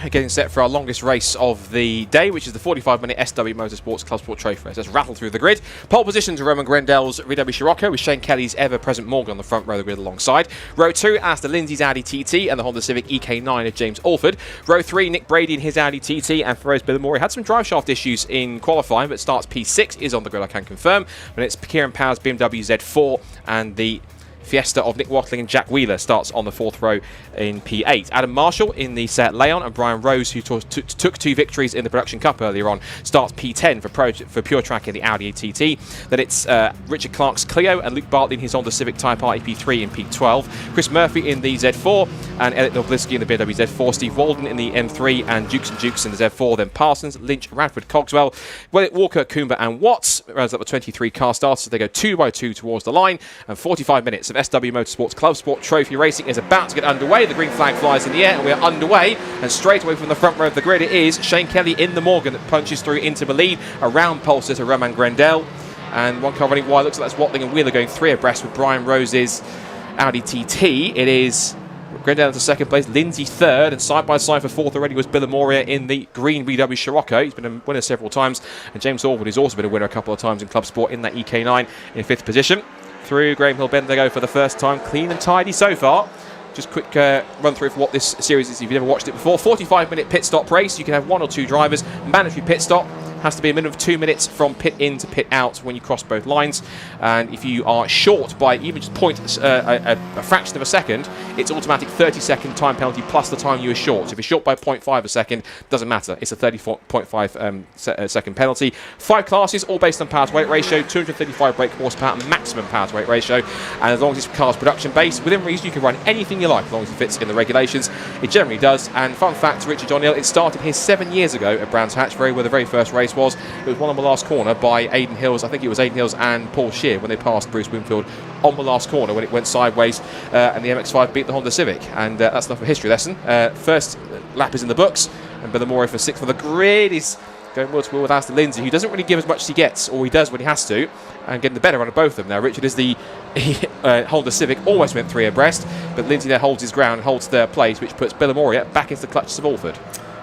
Getting set for our longest race of the day, which is the 45-minute SW Motorsports ClubSport Trophy race. Let's rattle through the grid. Pole position to Roman Grendel's VW Scirocco, with Shane Kelly's ever-present Morgan on the front row of the grid alongside. Row 2, Aston Lindsay's Audi TT and the Honda Civic EK9 of James Alford. Row 3, Nick Brady in his Audi TT, and Ferro's Billamori had some drive shaft issues in qualifying, but starts P6, is on the grid, I can confirm. And it's Kieran Power's BMW Z4 and the Fiesta of Nick Watling and Jack Wheeler starts on the 4th row in P8. Adam Marshall in the Seat Leon and Brian Rose, who took 2 victories in the Production Cup earlier on, starts P10 for Pure Track in the Audi TT. Then it's Richard Clark's Clio and Luke Bartley in his Honda Civic Type R P3 in P12. Chris Murphy in the Z4 and Elliot Nobliski in the BMW Z4. Steve Walden in the M3 and Dukes in the Z4. Then Parsons, Lynch, Radford, Cogswell, Walker, Coomber and Watts. Rounds up the 23 car starters. So they go 2 by 2 towards the line, and 45 minutes of SW Motorsports ClubSport Trophy racing is about to get underway. The green flag flies in the air and we are underway, and straight away from the front row of the grid it is Shane Kelly in the Morgan that punches through into the lead around pole sitter Roman Grendel, and one car running wide. Looks like that's Watling and Wheeler going 3 abreast with Brian Rose's Audi TT. It is Grendel into 2nd place, Lindsay 3rd, and side by side for 4th already was Billamori in the green VW Scirocco. He's been a winner several times, and James Alford has also been a winner a couple of times in Club Sport in that EK9 in 5th position. Through Graham Hill Bend they go for the first time, clean and tidy so far. Just quick run through for what this series is if you've never watched it before. 45-minute pit stop race. You can have 1 or 2 drivers. Mandatory pit stop has to be a minimum of 2 minutes from pit in to pit out when you cross both lines. And if you are short by even just a fraction of a second, it's automatic 30-second time penalty plus the time you were short. So if you're short by 0.5 a second, doesn't matter. It's a 34.5 second penalty. 5 classes, all based on power to weight ratio, 235 brake horsepower, maximum power to weight ratio. And as long as this car's production based, within reason, you can run anything you like as long as it fits in the regulations. It generally does. And fun fact, Richard O'Neill, it started here 7 years ago at Brands Hatch, where the very first race was. It was won on the last corner by Aidan Hills. I think it was Aidan Hills and Paul Shear when they passed Bruce Winfield on the last corner when it went sideways, and the MX-5 beat the Honda Civic. And that's enough of a history lesson. First lap is in the books, and Billamori for 6th. For the grid is going wheel to wheel with Aston Lindsay, who doesn't really give as much as he gets, or he does when he has to, and getting the better out of both of them. Now Richard is the Honda Civic, almost went 3 abreast, but Lindsay there holds his ground and holds their place, which puts Billamori back into the clutches of Alford.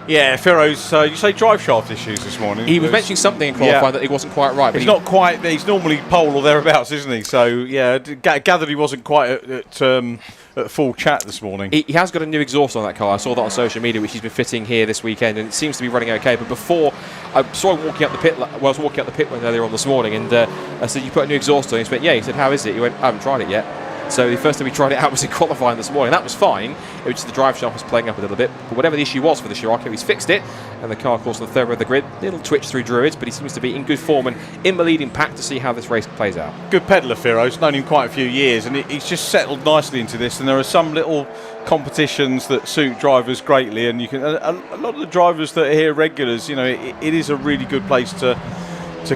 Yeah, Ferro's, you say drive shaft issues this morning? He was mentioning something in qualifying that he wasn't quite right. But he's not quite, he's normally pole or thereabouts, isn't he? So, yeah, gathered he wasn't quite at full chat this morning. He has got a new exhaust on that car. I saw that on social media, which he's been fitting here this weekend, and it seems to be running okay. But before, I saw him walking up the pit, I was walking up the pit earlier on this morning, and I said, "You put a new exhaust on?" He went, "Yeah." He said, "How is it?" He went, "I haven't tried it yet." So the first time we tried it out was in qualifying this morning. That was fine. It was just the drive shaft was playing up a little bit. But whatever the issue was for the Scirocco, he's fixed it. And the car, of course, on the 3rd row of the grid. Little twitch through Druids, but he seems to be in good form and in the leading pack to see how this race plays out. Good peddler, Ferro's known him quite a few years, and he's just settled nicely into this. And there are some little competitions that suit drivers greatly, and you can a lot of the drivers that are here regulars. You know, it is a really good place to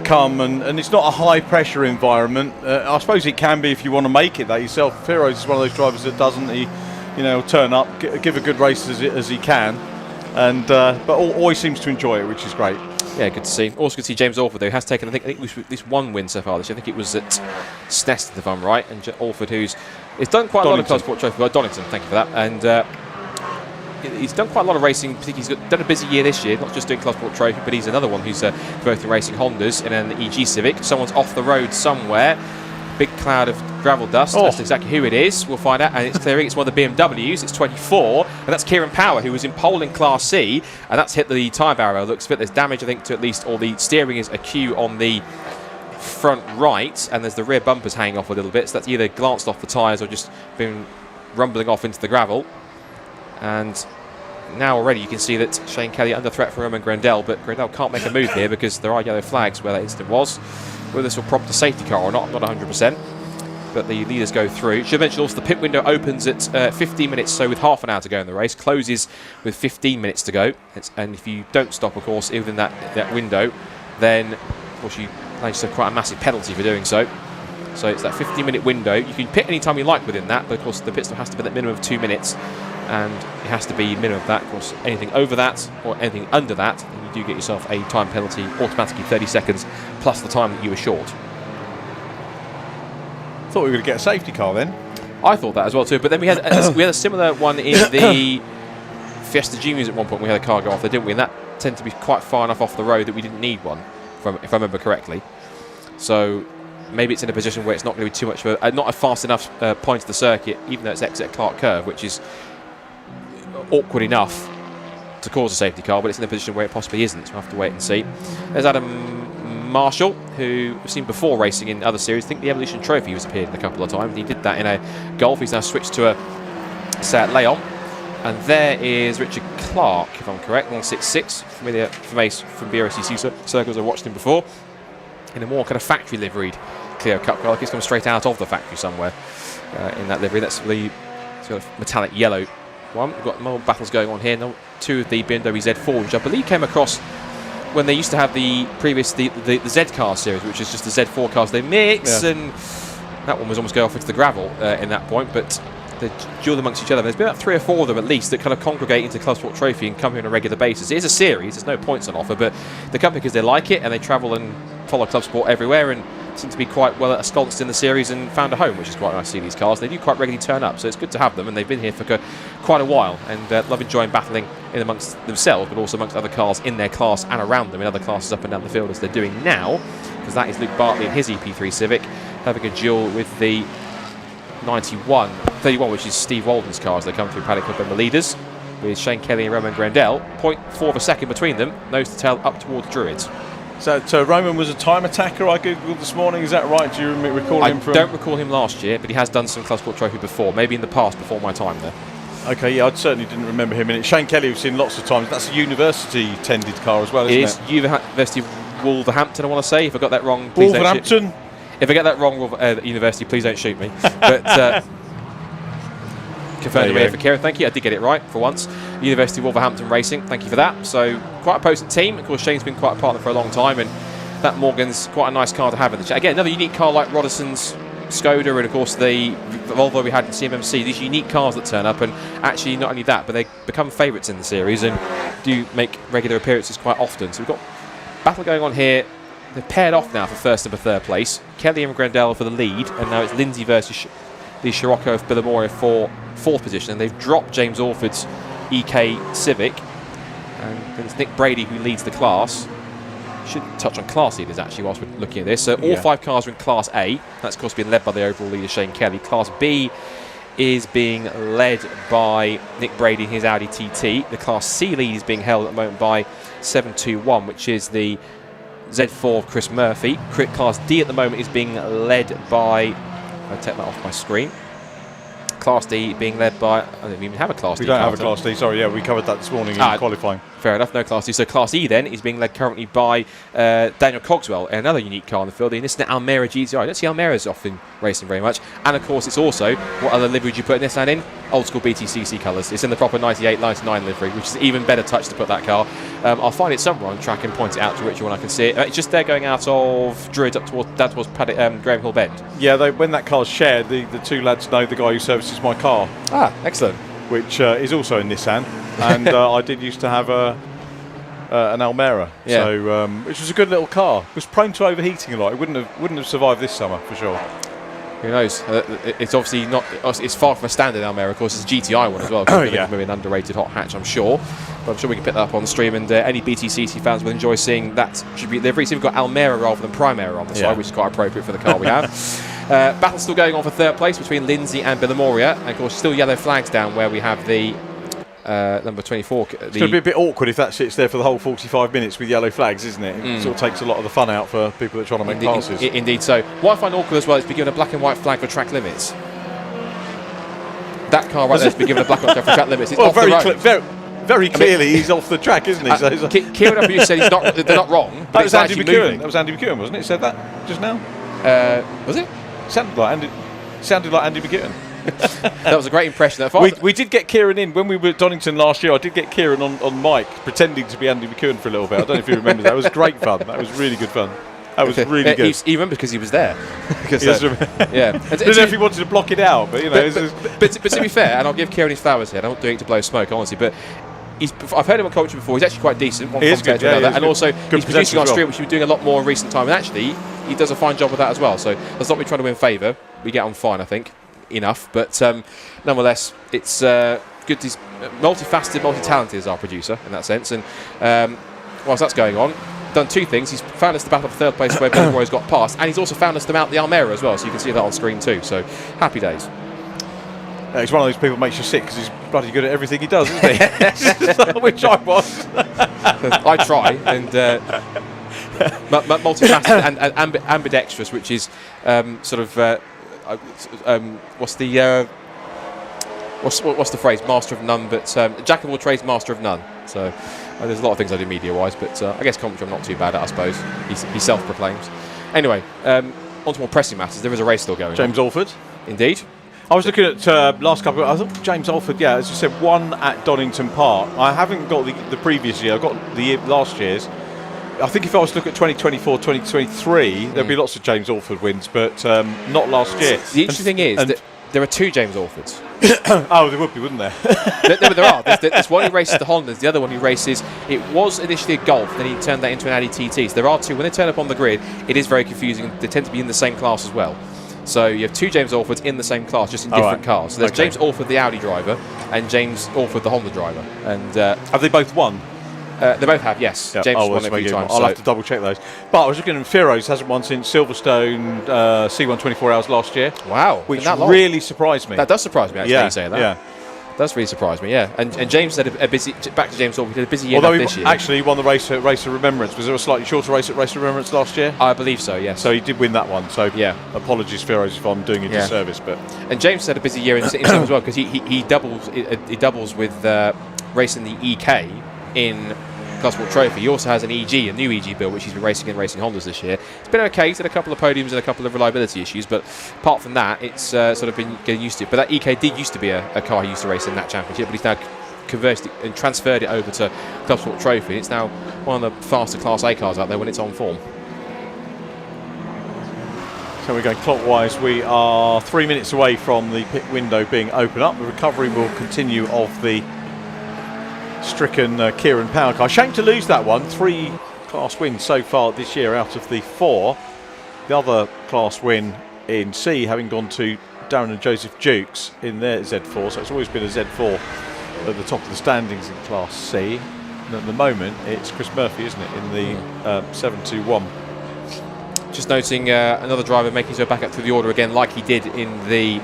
come, and it's not a high pressure environment. I suppose it can be if you want to make it that yourself. Ferro's is one of those drivers that doesn't. He, turn up, give a good race as he can, and but always seems to enjoy it, which is great. Yeah, good to see. Also good to see James Alford, though, who has taken, I think at least 1 win so far this year. I think it was at Snest, if I'm right, and Alford, who's done quite a lot of ClubSport Trophy. Well, Donington, thank you for that. And he's done quite a lot of racing. I think he's done a busy year this year, not just doing ClubSport Trophy, but he's another one who's both the racing Hondas and an EG Civic. Someone's off the road somewhere. Big cloud of gravel dust. That's exactly who it is. We'll find out. And it's clearing. It's one of the BMWs. It's 24. And that's Kieran Power, who was in pole in Class C. And that's hit the tyre barrier. Looks fit. There's damage, I think, to at least, or the steering is acute on the front right. And there's the rear bumpers hanging off a little bit. So that's either glanced off the tyres or just been rumbling off into the gravel. And now already you can see that Shane Kelly under threat from Roman Grendel, but Grendel can't make a move here because there are yellow flags where that incident was. Whether this will prompt a safety car or not, I'm not 100%. But the leaders go through. Should mention also the pit window opens at 15 minutes, so with half an hour to go in the race. Closes with 15 minutes to go. And if you don't stop, of course, within that window, then of course you manage to have quite a massive penalty for doing so. So it's that 15-minute window. You can pit any time you like within that, but of course the pit stop has to be at minimum of 2 minutes. And it has to be minimum of that. Of course, anything over that or anything under that, then you do get yourself a time penalty, automatically 30 seconds, plus the time that you were short. Thought we were going to get a safety car then. I thought that as well too, but then we had a similar one in the Fiesta Juniors at one point. We had a car go off there, didn't we? And that tended to be quite far enough off the road that we didn't need one, if I remember correctly. So maybe it's in a position where it's not going to be too much of not a fast enough point of the circuit, even though it's exit Clark Curve, which is awkward enough to cause a safety car, but it's in a position where it possibly isn't, so we'll have to wait and see. There's Adam Marshall, who we've seen before racing in other series. I think the Evolution Trophy has appeared in a couple of times. He did that in a Golf. He's now switched to a Seat Leon. And there is Richard Clark, if I'm correct, 166, familiar from BRCC circles. I've watched him before, in a more kind of factory liveried Clio Cup car. Like he's come straight out of the factory somewhere in that livery. That's the sort of metallic yellow one. We've got more battles going on here. Now, two of the BMW Z4, which I believe came across when they used to have the Z car series, which is just the Z4 cars they mix, and that one was almost going off into the gravel in that point, but they're duel amongst each other. There's been about 3 or 4 of them at least that kind of congregate into ClubSport Trophy and come here on a regular basis. It is a series, there's no points on offer, but they come because they like it and they travel and follow ClubSport everywhere and seem to be quite well ensconced in the series and found a home, which is quite nice to see these cars. They do quite regularly turn up, so it's good to have them, and they've been here for quite a while, and love enjoying battling in amongst themselves, but also amongst other cars in their class and around them in other classes up and down the field, as they're doing now, because that is Luke Bartley and his EP3 Civic having a duel with the 31, which is Steve Walden's car as they come through Paddock Club and the leaders, with Shane Kelly and Roman Grandel. 0.4 of a second between them, nose to tail up towards Druids. So Roman was a time attacker, I googled this morning. Is that right? Do you recall him from? I don't recall him last year, but he has done some ClubSport Trophy before, maybe in the past before my time there. Okay, yeah, I certainly didn't remember him in it. Shane Kelly, we've seen lots of times. That's a university-tended car as well, isn't it? It is University of Wolverhampton, I want to say. If I got that wrong, please don't shoot me. If I get that wrong, University, please don't shoot me. But confirmed away for Kieran, thank you. I did get it right for once. University of Wolverhampton Racing, thank you for that. So quite a potent team. Of course, Shane's been quite a partner for a long time, and that Morgan's quite a nice car to have in the chat. Again, another unique car like Roderson's Skoda, and of course the Volvo we had in CMMC. These unique cars that turn up, and actually not only that, but they become favourites in the series and do make regular appearances quite often. So we've got battle going on here. They're paired off now for first and for third place. Kelly and Grandel for the lead, and now it's Lindsay versus the Scirocco of Billamoria for fourth position, and they've dropped James Orford's EK Civic, and then it's Nick Brady who leads the class. Should touch on class leaders actually whilst we're looking at this. So all 5 cars are in Class A. That's of course being led by the overall leader Shane Kelly. Class B is being led by Nick Brady and his Audi TT. The Class C lead is being held at the moment by 721, which is the Z4 of Chris Murphy. Class D at the moment is being led by, I'll take that off my screen. Class D being led by, I don't even have a Class D. We don't have a Class D, sorry, we covered that this morning in qualifying. Fair enough, no Class D. So Class E then is being led currently by Daniel Cogswell, another unique car in the field. And this is the Almera GTI. I don't see Almera's often racing very much. And of course, it's also, what other livery do you put in this and in? Old school BTCC colours. It's in the proper 98, 99 livery, which is an even better touch to put that car. I'll find it somewhere on track and point it out to Richard when I can see it. It's just there going out of Druids up towards Graham Hill Bend. Yeah, when that car's shared, the two lads know the guy who services my car. Ah, excellent. Which is also a Nissan, and I did used to have an Almera, so which was a good little car. It was prone to overheating a lot. It wouldn't have survived this summer for sure. Who knows? It's obviously not. It's far from a standard Almera. Of course, it's a GTI one as well. Maybe an underrated hot hatch, I'm sure. But I'm sure we can pick that up on the stream, and any BTCC fans will enjoy seeing that tribute livery. So we've got Almera rather than Primera on the side, which is quite appropriate for the car we have. Battle still going on for third place between Lindsay and Billamoria, and of course still yellow flags down where we have the number 24. It's going to be a bit awkward if that sits there for the whole 45 minutes with yellow flags, isn't it? It sort of takes a lot of the fun out for people that are trying to make passes. Indeed so. What I find awkward as well is to be given a black and white flag for track limits. That car right there is to be given a black and white flag for track limits. It's well, very clearly he's off the track, isn't he? Kieran W said they're not wrong. That was Andy McEwen. That was Andy McEwen, wasn't it? He said that just now. Was it? Sounded like Andy McEwen. That was a great impression. We did get Kieran in when we were at Donington last year. I did get Kieran on mic pretending to be Andy McEwen for a little bit. I don't know if you remember that. It was great fun. That was really good fun. That was really good. He remembered because he was there. I don't know if he wanted to block it out, but you know. But to be fair, and I'll give Kieran his flowers here. I'm not doing it to blow smoke, honestly, but I've heard him on commentary before. He's actually quite decent. One commentator to another, and also he's producing on stream, which we've been doing a lot more in recent time. And actually, he does a fine job with that as well. So that's not me trying to win favour. We get on fine, I think, enough. But nonetheless, it's good. He's multifaceted, multi-talented as our producer in that sense. And whilst that's going on, done two things. He's found us the battle for third place where Ben Roy's got past, and he's also found us to mount the Almera as well. So you can see that on screen too. So happy days. He's one of those people that makes you sick because he's bloody good at everything he does, isn't he? Which I was. I try, and multifaceted and ambidextrous, which is what's the phrase? Master of none, but jack of all trades, master of none. So there's a lot of things I do media-wise, but I guess commentary I'm not too bad at, I suppose. He self-proclaims. Anyway, on to more pressing matters. There is a race still going on. James Alford. Indeed. I was looking at last couple. I thought James Alford, yeah, as you said, won at Donington Park. I haven't got the previous year. I've got last year's. I think if I was to look at 2024, 2023, there'd be lots of James Alford wins, but not last year. The interesting thing is that there are two James Alfords. Oh, there would be, wouldn't there? there are. There's one who races the Hondas, the other one who races. It was initially a Golf, then he turned that into an Audi TT. So there are two. When they turn up on the grid, it is very confusing. They tend to be in the same class as well. So you have two James Alfords in the same class, just in different cars. So there's James Alford, the Audi driver, and James Alford, the Honda driver. And have they both won? They both have, yes. Yep. James has won it a few times. I'll have to double check those. But I was looking at Firo's hasn't won since Silverstone C1 24 Hours last year. Wow. Which really surprised me. That does surprise me, actually, you say that. Yeah. That's really surprised me, yeah. And James had a busy, back to James Alford, he had a busy year this year. Actually, he won the race of Remembrance. Was there a slightly shorter race at Race of Remembrance last year? I believe so, yes. So he did win that one. So yeah. Apologies, Firo's, if I'm doing a disservice. But and James had a busy year himself as well, because he doubles with racing the EK in ClubSport Trophy. He also has an EG, a new EG build, which he's been racing in Racing Hondas this year. It's been okay. He's had a couple of podiums and a couple of reliability issues, but apart from that, it's sort of been getting used to it. But that EK did used to be a car he used to race in that championship, but he's now converted it and transferred it over to ClubSport Trophy. It's now one of the faster Class A cars out there when it's on form. So we're going clockwise. We are 3 minutes away from the pit window being opened up. The recovery will continue of the stricken Kieran Power car. Shame to lose that one. 3 class wins so far this year out of the 4. The other class win in C having gone to Darren and Joseph Dukes in their Z4. So it's always been a Z4 at the top of the standings in Class C. And at the moment it's Chris Murphy, isn't it, in the 721. Just noting another driver making his way back up through the order again, like he did in the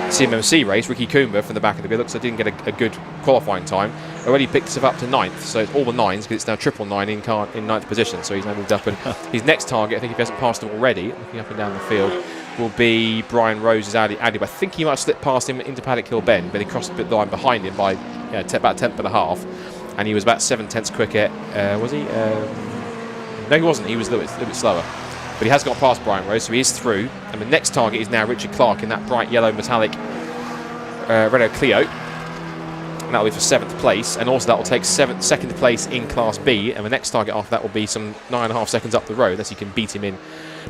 CMMC race. Ricky Coomber from the back of the grid. Looks like he didn't get a good qualifying time. Already picked himself up to 9th, so it's all the 9s because it's now 999 in 9th position. So he's now moved up, and his next target, I think if he hasn't passed him already, looking up and down the field, will be Brian Rose's Audi. But I think he might have slipped past him into Paddock Hill Bend, but he crossed the line behind him by about a 10th and a half, and he was about 7/10 quicker. Was he? No, he wasn't. He was a little bit slower. But he has got past Brian Rose, so he is through. And the next target is now Richard Clark in that bright yellow metallic Renault Clio. And that will be for 7th place. And also that will take 2nd place in Class B. And the next target after that will be some 9.5 seconds up the road, unless you can beat him in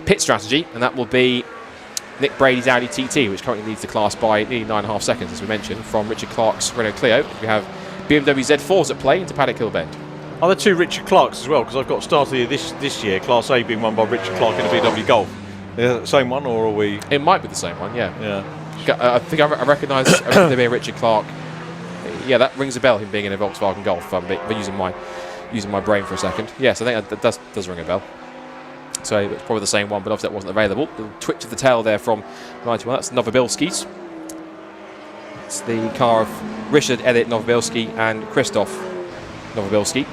pit strategy. And that will be Nick Brady's Audi TT, which currently leads the class by nearly 9.5 seconds, as we mentioned, from Richard Clark's Renault Clio. We have BMW Z4s at play into Paddock Hill Bend. Are there 2 Richard Clarks as well? Because I've got start of the year this year, Class A being won by Richard Clark in a VW Golf. Is that the same one, or are we? It might be the same one, yeah. Yeah. I think I recognise there being Richard Clark. Yeah, that rings a bell, him being in a Volkswagen Golf. But using my brain for a second. Yes, I think that does ring a bell. So it's probably the same one, but obviously that wasn't available. The twitch of the tail there from 91. That's Novobilski's. It's the car of Richard Elliott Novobilski and Christoph Novobilski.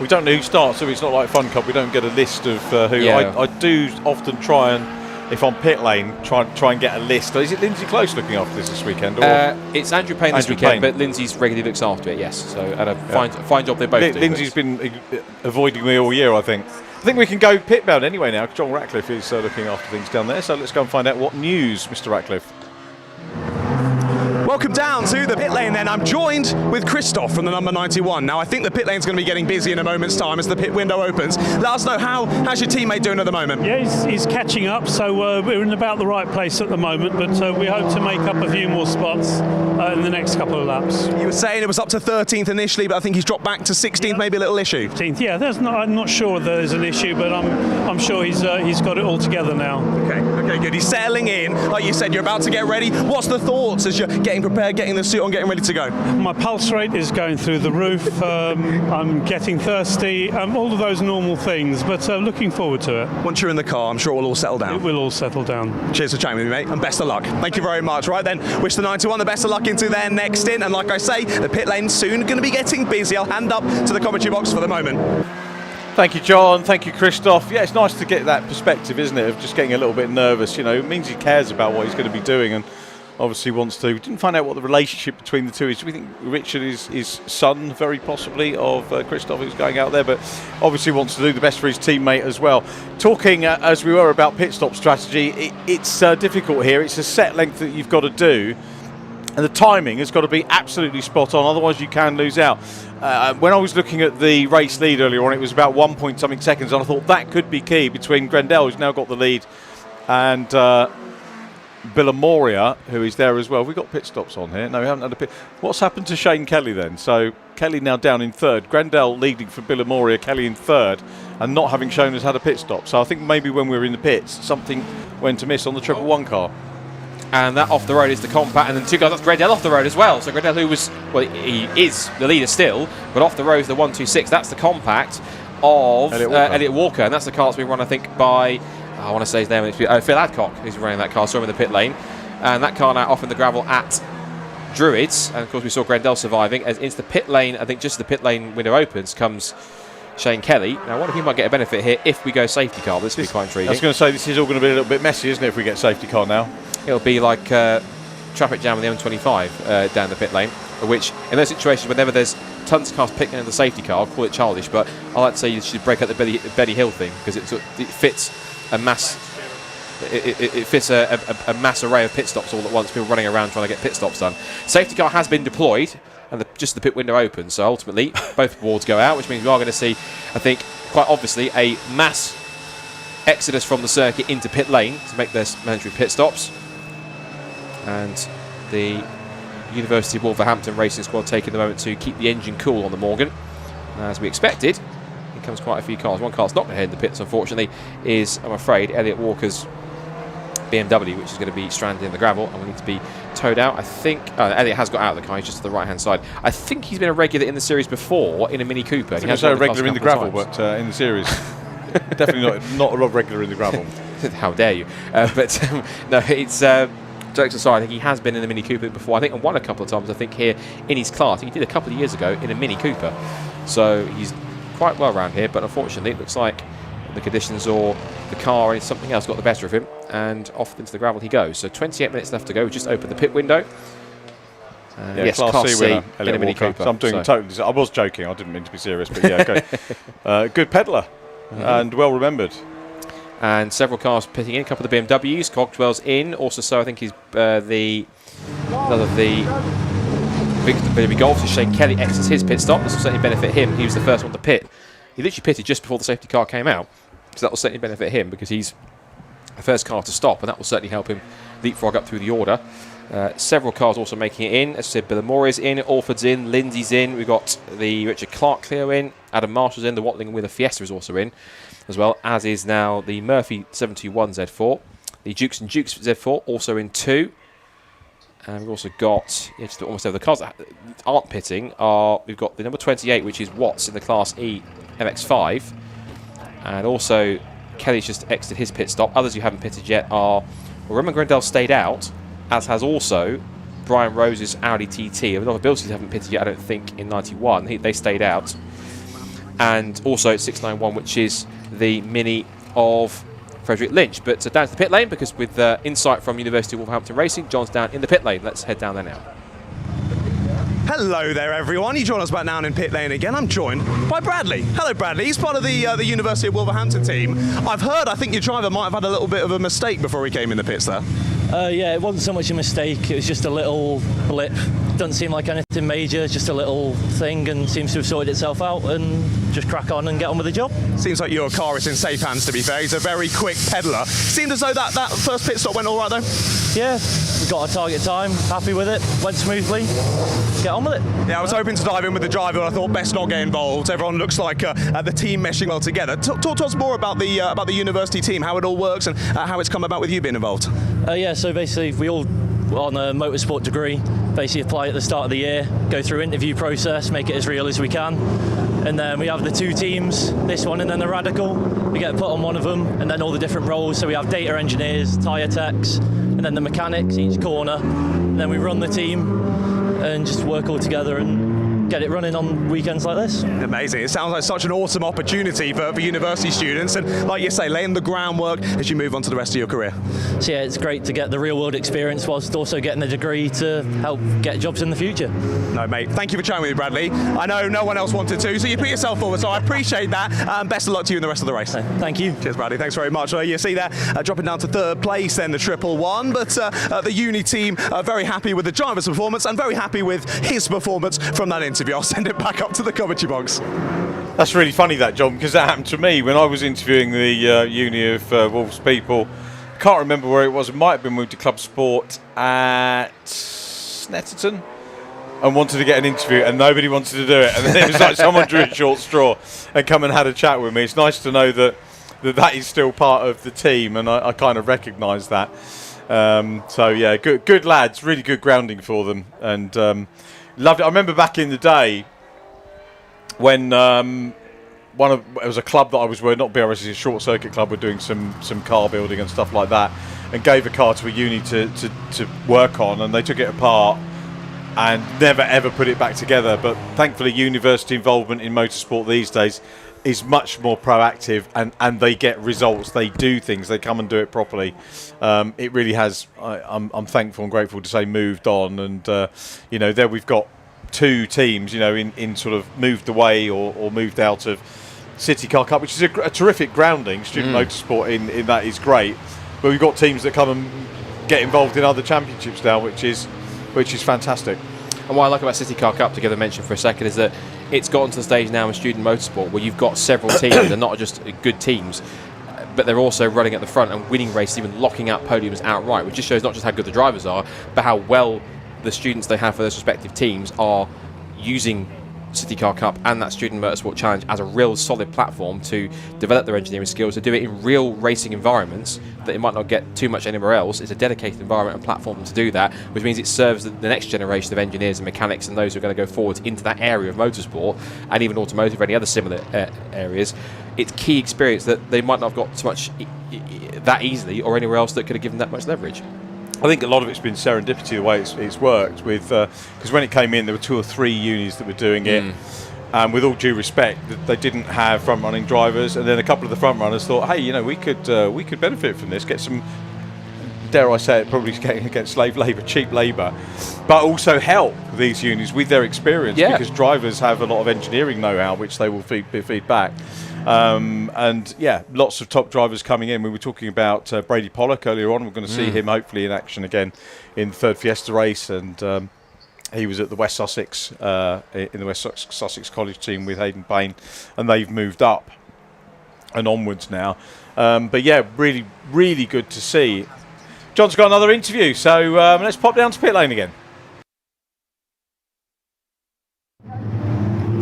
We don't know who starts, so it's not like Fun Cup. We don't get a list of who. Yeah. I do often try and, if I'm pit lane, try and get a list. Is it Lindsay Close looking after this weekend? Or? It's Andrew Payne this weekend, but Lindsay's regularly looks after it, yes. So, and a fine job they both do. Lindsay's been avoiding me all year, I think. I think we can go pit bound anyway now, because John Ratcliffe is looking after things down there. So let's go and find out what news, Mr. Ratcliffe. Welcome down to the pit lane then. I'm joined with Christoph from the number 91. Now I think the pit lane's going to be getting busy in a moment's time as the pit window opens. Let us know how's your teammate doing at the moment? Yeah, he's catching up, so we're in about the right place at the moment, but we hope to make up a few more spots in the next couple of laps. You were saying it was up to 13th initially, but I think he's dropped back to 16th, maybe a little issue. 15th, yeah, I'm not sure there's an issue, but I'm sure he's got it all together now. Okay, good. He's settling in. Like you said, you're about to get ready. What's the thoughts as you're getting prepared prepared, getting the suit on, getting ready to go? My pulse rate is going through the roof. I'm getting thirsty. All of those normal things, but looking forward to it. Once you're in the car, I'm sure it will all settle down. It will all settle down. Cheers for chatting with me, mate, and best of luck. Thank you very much. Right then, wish the 91 the best of luck into their next stint, and like I say, the pit lane's soon going to be getting busy. I'll hand up to the commentary box for the moment. Thank you, John. Thank you, Christoph. Yeah, it's nice to get that perspective, isn't it, of just getting a little bit nervous. You know, it means he cares about what he's going to be doing and obviously wants to. We didn't find out what the relationship between the two is. Do we think Richard is his son, very possibly, of Christoph, who's going out there, but obviously wants to do the best for his teammate as well. Talking, as we were, about pit stop strategy, it's difficult here. It's a set length that you've got to do, and the timing has got to be absolutely spot on, otherwise you can lose out. When I was looking at the race lead earlier on, it was about 1 point something seconds, and I thought that could be key between Grendel, who's now got the lead, and Villamoria, who is there as well. We've got pit stops on here. No, we haven't had a pit. What's happened to Shane Kelly then? So Kelly now down in third. Grendel leading for Villamoria, Kelly in third, and not having shown us had a pit stop. So I think maybe when we were in the pits, something went amiss on the 111 car. And that off the road is the compact, and then two guys, that's Grendel off the road as well. So Grendel, who was, well, he is the leader still, but off the road is the 126. That's the compact of Elliot Walker, and that's the car that's been run, I think, by, I want to say his name, it's Phil Adcock, who's running that car. Saw him in the pit lane, and that car now off in the gravel at Druids, and of course we saw Grendel surviving. As into the pit lane, I think just as the pit lane window opens, comes Shane Kelly. Now I wonder if he might get a benefit here if we go safety car. This will be quite intriguing. I was going to say, this is all going to be a little bit messy, isn't it, if we get safety car now? It'll be like traffic jam on the M25 down the pit lane, which in those situations, whenever there's tons of cars picking in the safety car, I'll call it childish, but I like to say you should break up the Betty Hill thing, because it fits a mass. It fits a mass array of pit stops all at once. People running around trying to get pit stops done. Safety car has been deployed, and just the pit window opens. So ultimately, both boards go out, which means we are going to see, I think, quite obviously, a mass exodus from the circuit into pit lane to make their mandatory pit stops. And the University of Wolverhampton racing squad taking the moment to keep the engine cool on the Morgan. As we expected, here comes quite a few cars. One car's not going to head in the pits, unfortunately, is, I'm afraid, Elliot Walker's BMW, which is going to be stranded in the gravel and will need to be towed out. I think Elliot has got out of the car, he's just to the right hand side. I think he's been a regular in the series before in a Mini Cooper. He has a regular in the gravel, but in the series. Definitely not a lot regular in the gravel. How dare you? No, it's jokes aside, I think he has been in a Mini Cooper before, I think, and won a couple of times, I think, here in his class. I think he did a couple of years ago in a Mini Cooper. So he's quite well around here, but unfortunately it looks like the conditions or the car or something else got the better of him, and off into the gravel he goes. So 28 minutes left to go. We just opened the pit window. Yes, Class C winner, in a Mini Cooper. So I'm doing totally. I was joking. I didn't mean to be serious, but yeah, okay. Good peddler and well remembered. And several cars pitting in. A couple of the BMWs. Cogdwell's in. Also, so I think he's the Victor Golf. So Shane Kelly exits his pit stop. This will certainly benefit him. He was the first one to pit. He literally pitted just before the safety car came out. So that will certainly benefit him because he's the first car to stop, and that will certainly help him leapfrog up through the order. Several cars also making it in. As I said, Billamoria's in, Alford's in, Lindsay's in. We've got the Richard Clark Clio in, Adam Marshall's in, the Watling with a Fiesta is also in, as well as is now the Murphy 721 Z4. The Dukes and Dukes Z4 also in too. And we've also got, just almost over the cars that aren't pitting are, we've got the number 28, which is Watts in the Class E MX5. And also, Kelly's just exited his pit stop. Others who haven't pitted yet are, well, Roman Grendel stayed out, as has also Brian Rose's Audi TT. A lot of abilities haven't pitted yet, I don't think, in 91. They stayed out. And also 691, which is the Mini of Frederick Lynch. But down to the pit lane, because with insight from University of Wolverhampton Racing, John's down in the pit lane. Let's head down there now. Hello there, everyone. You join us back down in pit lane again. I'm joined by Bradley. Hello, Bradley. He's part of the University of Wolverhampton team. I think your driver might have had a little bit of a mistake before he came in the pits there. Yeah, it wasn't so much a mistake. It was just a little blip. Doesn't seem like anything major, just a little thing, and seems to have sorted itself out, and just crack on and get on with the job. Seems like your car is in safe hands, to be fair. He's a very quick peddler. Seemed as though that first pit stop went all right, though. Yeah, we got our target time, happy with it, went smoothly, get on with it. Yeah, I was hoping to dive in with the driver, and I thought best not get involved. Everyone looks like the team meshing well together. Talk to us more about the university team, how it all works, and how it's come about with you being involved. Yeah, so basically we all on a motorsport degree. Basically apply at the start of the year, go through interview process, make it as real as we can. And then we have the 2 teams, this one and then the Radical. We get put on one of them, and then all the different roles. So we have data engineers, tyre techs, and then the mechanics each corner. And then we run the team and just work all together and get it running on weekends like this. Amazing. It sounds like such an awesome opportunity for university students, and like you say, laying the groundwork as you move on to the rest of your career. So yeah, it's great to get the real world experience whilst also getting the degree to help get jobs in the future. No, mate, thank you for chatting with me, Bradley. I know no one else wanted to, so you put yourself forward, so I appreciate that. Best of luck to you in the rest of the race. Thank you. Cheers, Bradley. Thanks very much. You see there, dropping down to 3rd place, then the 111, but the uni team are very happy with the driver's performance and very happy with his performance from that interview. I'll send it back up to the commentary box. That's really funny, that, John, because that happened to me when I was interviewing the Uni of Wolves people. Can't remember where it was. It might have been moved to Club Sport at Snetterton, and wanted to get an interview, and nobody wanted to do it. And then it was like someone drew a short straw and come and had a chat with me. It's nice to know that is still part of the team, and I kind of recognise that. So yeah, good lads, really good grounding for them, and loved it. I remember back in the day when it was a club that I was with, not BRS, it's a short circuit club. We're doing some car building and stuff like that, and gave a car to a uni to work on, and they took it apart and never ever put it back together. But thankfully, university involvement in motorsport these days is much more proactive, and they get results. They do things. They come and do it properly. It really has. I'm thankful and grateful to say moved on, and there we've got 2 teams, in sort of moved away or moved out of City Car Cup, which is a terrific grounding. Student motorsport in that is great, but we've got teams that come and get involved in other championships now, which is fantastic. And what I like about City Car Cup, to give a mention for a second, is that it's gotten to the stage now in student motorsport where you've got several teams. They're not just good teams, but they're also running at the front and winning races, even locking up podiums outright, which just shows not just how good the drivers are, but how well the students they have for those respective teams are using City Car Cup and that Student Motorsport Challenge as a real solid platform to develop their engineering skills, to do it in real racing environments that it might not get too much anywhere else. It's a dedicated environment and platform to do that, which means it serves the next generation of engineers and mechanics and those who are going to go forward into that area of motorsport and even automotive or any other similar areas. It's key experience that they might not have got so much that easily or anywhere else that could have given that much leverage. I think a lot of it's been serendipity, the way it's worked, with because when it came in, there were 2 or 3 unis that were doing it, and with all due respect, they didn't have front-running drivers, and then a couple of the front-runners thought, hey, we could benefit from this, get some, dare I say it, probably get slave labour, cheap labour, but also help these unis with their experience, because drivers have a lot of engineering know-how, which they will feed back. And yeah, lots of top drivers coming in. We were talking about Brady Pollock earlier on. We're going to see him hopefully in action again in the 3rd Fiesta race, and he was at the West Sussex in the West Sussex College team with Hayden Payne, and they've moved up and onwards now. But yeah, really, really good to see. John's got another interview, so let's pop down to pit lane again.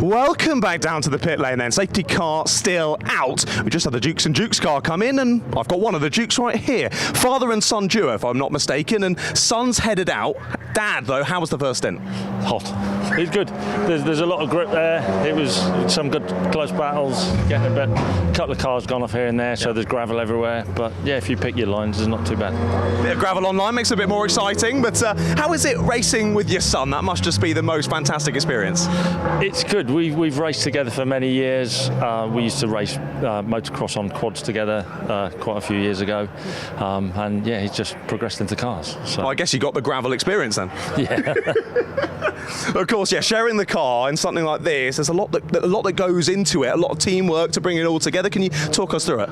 Welcome back down to the pit lane then. Safety car still out. We just had the Dukes and Dukes car come in, and I've got one of the Dukes right here. Father and son duo, if I'm not mistaken, and son's headed out. Dad, though, how was the first stint? Hot. It's good. There's a lot of grip there. It was some good close battles. Getting a couple of cars gone off here and there, so there's gravel everywhere. But yeah, if you pick your lines, it's not too bad. Bit of gravel online makes it a bit more exciting, but how is it racing with your son? That must just be the most fantastic experience. It's good. We've raced together for many years. We used to race motocross on quads together quite a few years ago, and yeah, he's just progressed into cars. So. Well, I guess you got the gravel experience then. Yeah. Of course, yeah. Sharing the car and something like this, there's a lot that goes into it. A lot of teamwork to bring it all together. Can you talk us through it?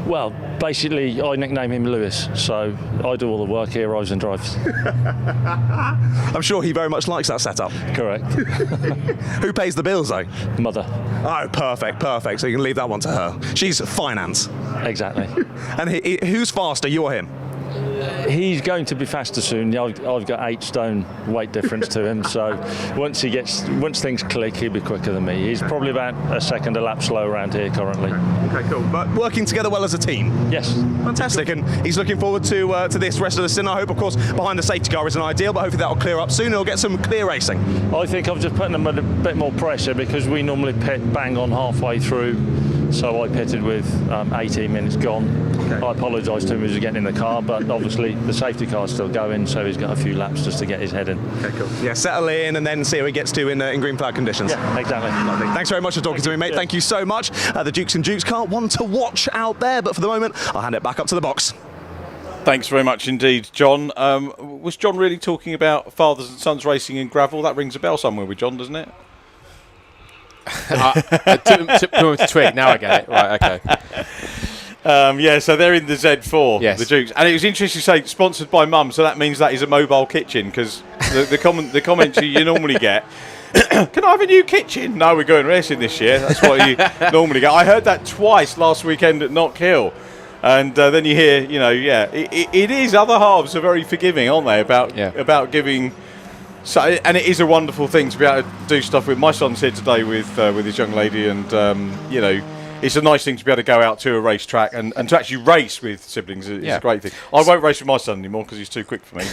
Well, basically, I nickname him Lewis, so I do all the work, he arrives and drives. I'm sure he very much likes that setup. Correct. Who pays the bills, though? Mother. Oh, perfect. So you can leave that one to her. She's finance. Exactly. And who's faster, you or him? He's going to be faster soon. I've got 8 stone weight difference to him, so once things click, he'll be quicker than me. He's probably about a second a lap slow around here currently. Okay, cool. But working together well as a team. Yes. Fantastic, and he's looking forward to this rest of the season. I hope, of course, behind the safety car isn't ideal, but hopefully that'll clear up soon and he'll get some clear racing. I think I've just putting him under a bit more pressure because we normally pit bang on halfway through. So I pitted with 18 minutes gone. Okay. I apologise to him as he was getting in the car, but obviously the safety car's still going, so he's got a few laps just to get his head in. Okay, cool. Yeah, settle in and then see how he gets to in green flag conditions. Yeah, exactly. Lovely. Thanks very much for talking to me, mate. Thank you so much. The Dukes and Dukes car, one to watch out there, but for the moment, I'll hand it back up to the box. Thanks very much indeed, John. Was John really talking about fathers and sons racing in gravel? That rings a bell somewhere with John, doesn't it? Took him to twig. Now I get it. Right, okay. Yeah, so they're in the Z4, yes. the Dukes. And it was interesting to say, sponsored by Mum, so that means that is a mobile kitchen, because the comments you normally get, can I have a new kitchen? No, we're going racing this year. That's what you normally get. I heard that twice last weekend at Knock Hill. And then you hear, it is, other halves are very forgiving, aren't they, about giving... So, and it is a wonderful thing to be able to do stuff with. My son's here today with his young lady, and it's a nice thing to be able to go out to a racetrack and to actually race with siblings is a great thing. I won't race with my son anymore because he's too quick for me.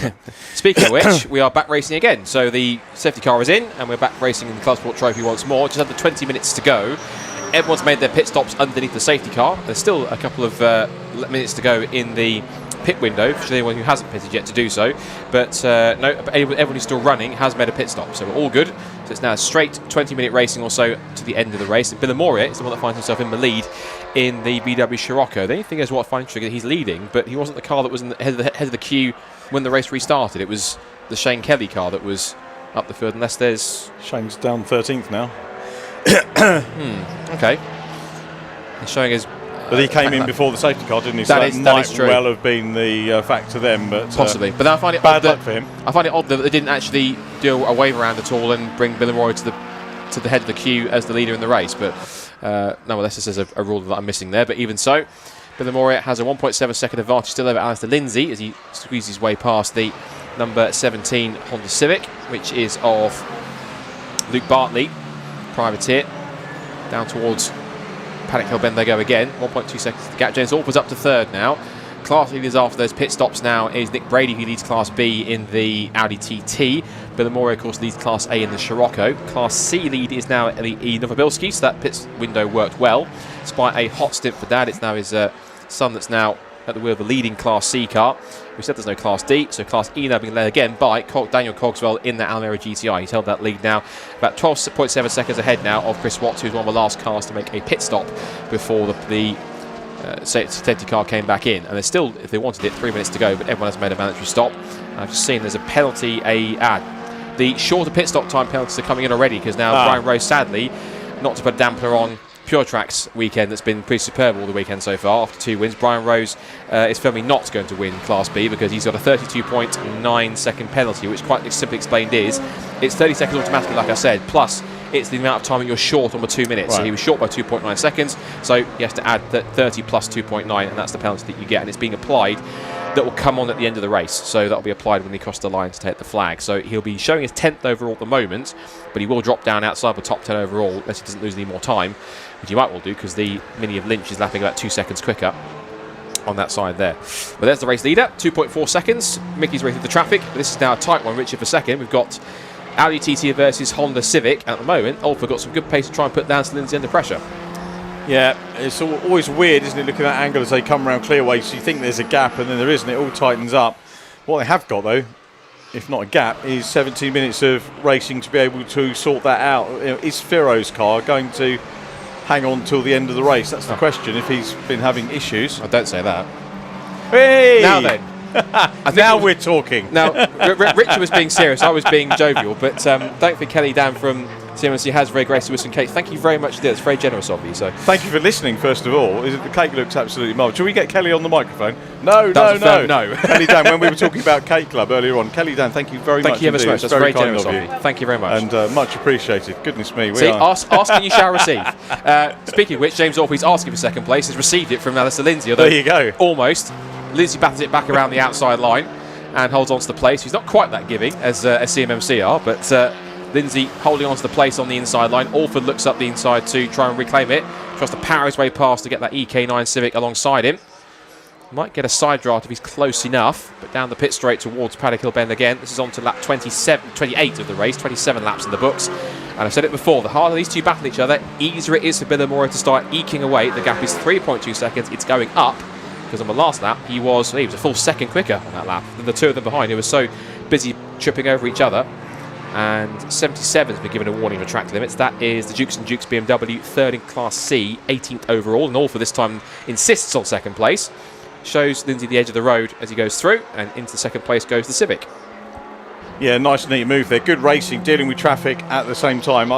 Speaking of which, we are back racing again. So the safety car is in, and we're back racing in the ClubSport Trophy once more. Just under 20 minutes to go. Everyone's made their pit stops underneath the safety car. There's still a couple of minutes to go in the pit window for anyone who hasn't pitted yet to do so, but no, everyone who's still running has made a pit stop, so we're all good. So it's now a straight 20-minute racing or so to the end of the race. And Bilimoria is the one that finds himself in the lead in the VW Scirocco. The only thing is what finds Trigger, he's leading, but he wasn't the car that was in the head of the queue when the race restarted. It was the Shane Kelly car that was up the field, unless there's... Shane's down 13th now. Okay. He's showing his... But he came in before the safety car, didn't he? That might is true. well have been the fact to them, but possibly. But I find it bad odd luck for him. I find it odd that they didn't actually do a wave around at all and bring Bilimoria to the head of the queue as the leader in the race. But nonetheless, this is a rule that I'm missing there. But even so, Bilimoria has a 1.7 second advantage still over Alistair Lindsay as he squeezes his way past the number 17 Honda Civic, which is of Luke Bartley, privateer, down towards Paddock Hill Bend they go again. 1.2 seconds to the gap. James Orper's up to third now. Class leaders after those pit stops now is Nick Brady, who leads Class B in the Audi TT. Bilimoria, of course, leads Class A in the Scirocco. Class C lead is now E. Novobilski, so that pit window worked well. Despite a hot stint for Dad, it's now his son that's now at the wheel of the leading Class C car. We said there's no Class D, so Class E now being led again by Daniel Cogswell in that Almera GTI. He's held that lead now about 12.7 seconds ahead now of Chris Watts, who's one of the last cars to make a pit stop before the safety car came back in. And there's still, if they wanted it, 3 minutes to go, but everyone has made a mandatory stop. I've just seen there's a penalty, the shorter pit stop time penalties are coming in already, because now Brian Rose, sadly, not to put a dampener on Pure Track's weekend that's been pretty superb all the weekend so far. After 2 wins, Brian Rose is firmly not going to win Class B because he's got a 32.9 second penalty, which quite simply explained is it's 30 seconds automatically, like I said, plus it's the amount of time that you're short on the 2 minutes. Right. So he was short by 2.9 seconds, so he has to add 30 plus 2.9, and that's the penalty that you get, and it's being applied. That will come on at the end of the race, so that will be applied when he crosses the line to take the flag. So he'll be showing his 10th overall at the moment, but he will drop down outside the top 10 overall unless he doesn't lose any more time, which he might well do because the Mini of Lynch is lapping about 2 seconds quicker on that side there. But there's the race leader, 2.4 seconds. Mickey's racing the traffic, but this is now a tight one. Richard for second. We've got Audi TT versus Honda Civic at the moment. Olfa got some good pace to try and put Alistair Lindsay under pressure. Yeah, it's always weird, isn't it, looking at that angle as they come around clearway, so you think there's a gap and then there isn't. It all tightens up. What they have got, though, if not a gap, is 17 minutes of racing to be able to sort that out. Is Firo's car going to hang on till the end of the race? That's the question, if he's been having issues. I don't say that. Hey! Now then. Now we're talking. Now, Richard was being serious, I was being jovial, but thankfully Kelly Dan from CMC has very graciously with some cake. Thank you very much, dear. It's very generous of you. So thank you for listening, first of all. The cake looks absolutely marvellous. Should we get Kelly on the microphone? No. Kelly Dan, when we were talking about Cake Club earlier on, Kelly Dan, thank you very much. Thank you ever so much. That's very generous of you. Thank you very much. And much appreciated. Goodness me. Ask and you shall receive. Speaking of which, James Orpey's asking for second place has received it from Alistair Lindsay. There you go. Almost. Lindsay batters it back around the outside line and holds on to the place. He's not quite that giving as CMMC are, but Lindsay holding on to the place on the inside line. Alford looks up the inside to try and reclaim it. Tries to power his way past to get that EK9 Civic alongside him. Might get a side draft if he's close enough, but down the pit straight towards Paddock Hill Bend again. This is on to lap 28 of the race, 27 laps in the books. And I've said it before, the harder these two battle each other, easier it is for Billamore to start eking away. The gap is 3.2 seconds. It's going up, because on the last lap, he was a full second quicker on that lap than the two of them behind, who were so busy tripping over each other. And 77 has been given a warning for track limits. That is the Dukes and Dukes BMW, third in Class C, 18th overall. And all for this time insists on second place. Shows Lindsay the edge of the road as he goes through, and into the second place goes the Civic. Yeah, nice and neat move there. Good racing, dealing with traffic at the same time.